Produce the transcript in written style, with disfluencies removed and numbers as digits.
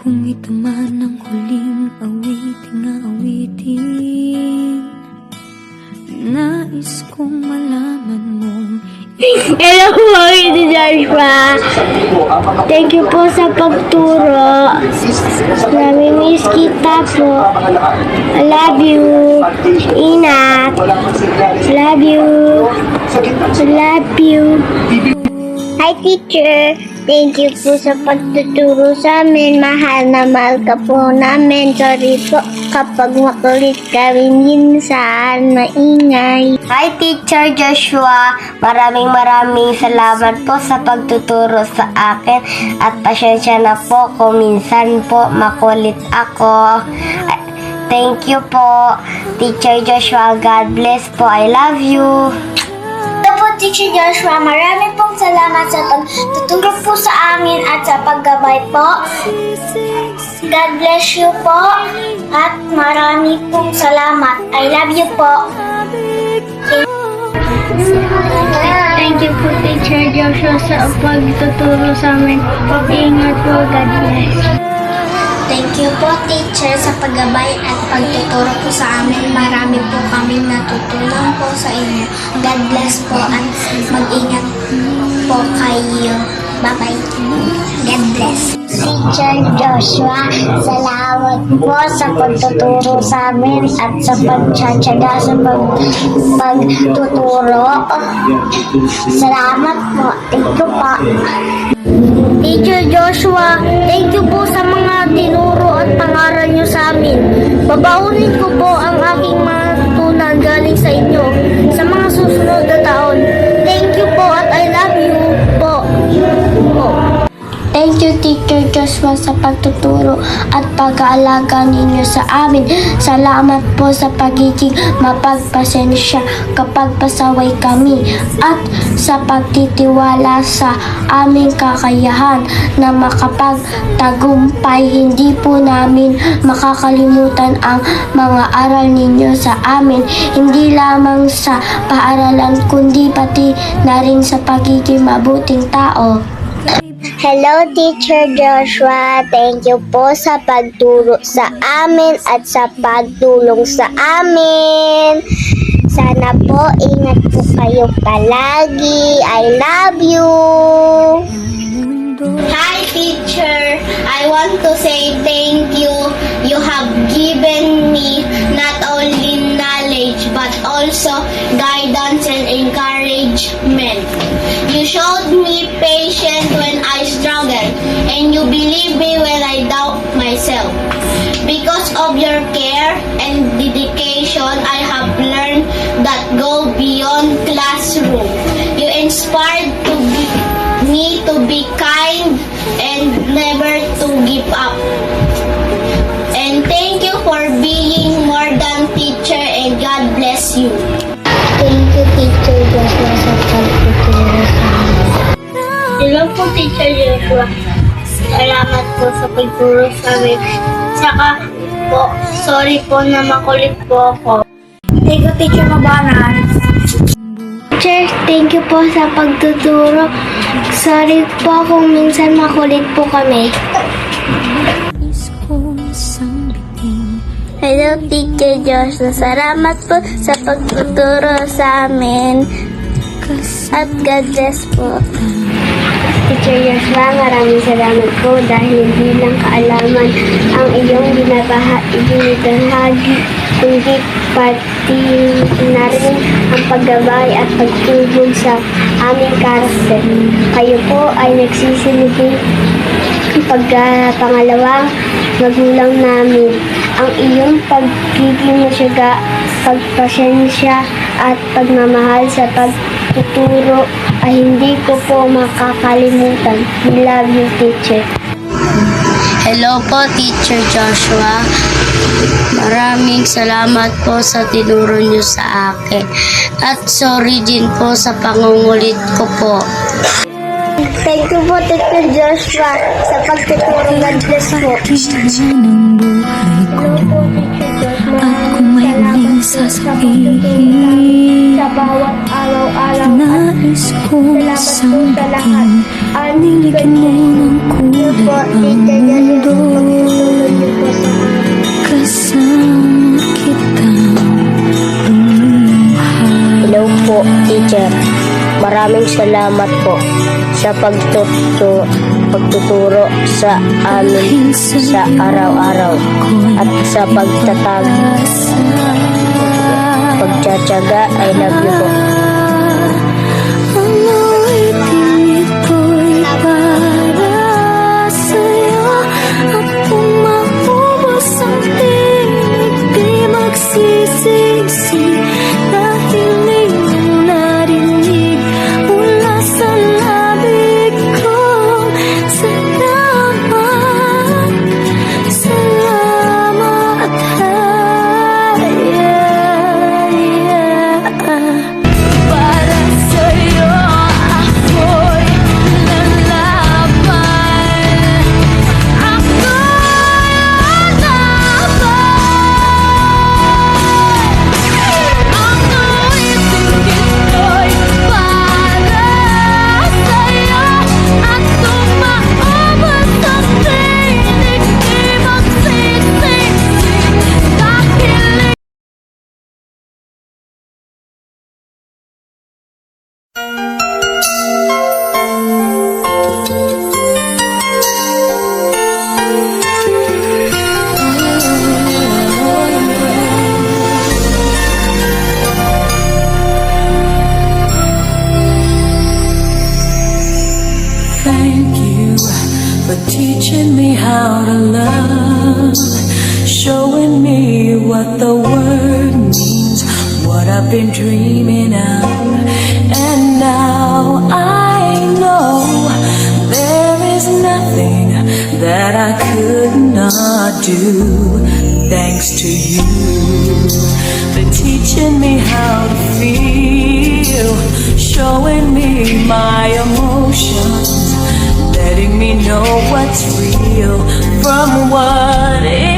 Kung ito man ang huling awiting na awitin, nais kong malaman mong Hello po, Ate Joshua. Thank you po sa pagturo. Nami-miss kita po. I love you. Inat. Love you. I love you. Hi, teacher. Thank you po sa pagtuturo sa amin. Mahal na mahal ka po namin. Sorry po kapag makulit kami minsan. Maingay. Hi, Teacher Joshua. Maraming salamat po sa pagtuturo sa akin. At pasensya na po kung minsan po makulit ako. Thank you po, Teacher Joshua. God bless po. I love you. Teacher Joshua, marami pong salamat sa pagtuturo po sa amin at sa paggabay po. God bless you po at marami pong salamat. I love you po. Thank you po, Teacher Joshua, sa pagtuturo sa amin. Ingat po. God bless. Thank you po, teacher, sa paggabay at pagtuturo po sa amin. Marami po kami natutunan po sa inyo. God bless po at mag-ingat po kayo. Bye-bye. God bless. Teacher Joshua, salamat po sa pagtuturo sa amin at sa pagtsatsaga sa pagtuturo. Salamat po. Thank you po. Teacher Joshua, thank you po sa mga tinuro at pangaral nyo sa amin. Babaunin ko po ang aking matutunan galing sa inyo sa mga susunod na taon. Thank you po at I love you po. Thank you, Teacher Joshua, sa pagtuturo at pag-aalaga ninyo sa amin. Salamat po sa pagiging mapagpasensya kapag pasaway kami at sa pagtitiwala sa aming kakayahan na makapagtagumpay. Hindi po namin makakalimutan ang mga aral ninyo sa amin, hindi lamang sa paaralan kundi pati na rin sa pagiging mabuting tao. Hello, Teacher Joshua. Thank you po sa pagturo sa amin at sa pagtulong sa amin. Sana po ingat po kayo palagi. I love you. Hi, teacher. I want to say thank you. You have given me not only knowledge but also guidance and encouragement. You showed me patience when I struggle, and you believe me when I doubt myself. Because of your care and dedication, I have learned that go beyond classroom. You inspired me to be kind and never to give up. And thank you for being more than teacher, and God bless you. Thank you, Teacher Joshua, sa pagtuturo sa amin. Hello po, Teacher Joshua. Salamat po sa pagturo sa amin. Saka po, sorry po na makulit po ako. Thank you, Teacher Mabanan. Teacher, thank you po sa pagtuturo. Sorry po kung minsan makulit po kami. Hello, Teacher Joshua. Salamat po sa pagtuturo sa amin. At God bless po. Teacher Joshua, maraming salamat po dahil hindi lang kaalaman ang iyong binabahagi, kundi pati na rin ang paggabay at pagtulong sa aming karakter. Kayo po ay nagsisilbing pangalawang magulang namin. Ang iyong pagiging masyaga, pagpasensya at pagmamahal sa pagtuturo ay hindi ko po makakalimutan. We love you, teacher. Hello po, Teacher Joshua. Maraming salamat po sa tinuro niyo sa akin. At sorry din po sa pangungulit ko po. Thank you po, Teacher Joshua, sa pagtuturo. God bless po. ng buhay ko. At kung may sasabihin. Sa bawat araw-araw at Nais kong salamat po isang sa lahat. dating niligyan mo ng kulay ang mundo. Kasama kitang lumuhay. Hello po, teacher. Maraming salamat po sa pagtuturo sa amin sa araw-araw at sa pagtsatsaga. I love you po. Ang awiting ito'y para sa'yo. At kung maubos ang tinig, di magsisisi. Dahil iyong narinig mula sa labig ko. Salamat, salamat, para sa'yo ako'y lalaban. Ako'y lalaban. Ang awiting ito'y para sa'yo. At kung maubos ang tinig, di magsisisi. Dahil Thank you for teaching me how to love, showing me what the word means, what I've been dreaming of. And now I know there is nothing that I could not do, thanks to you for teaching me how to feel, showing me my emotions, letting me know what's real from what is.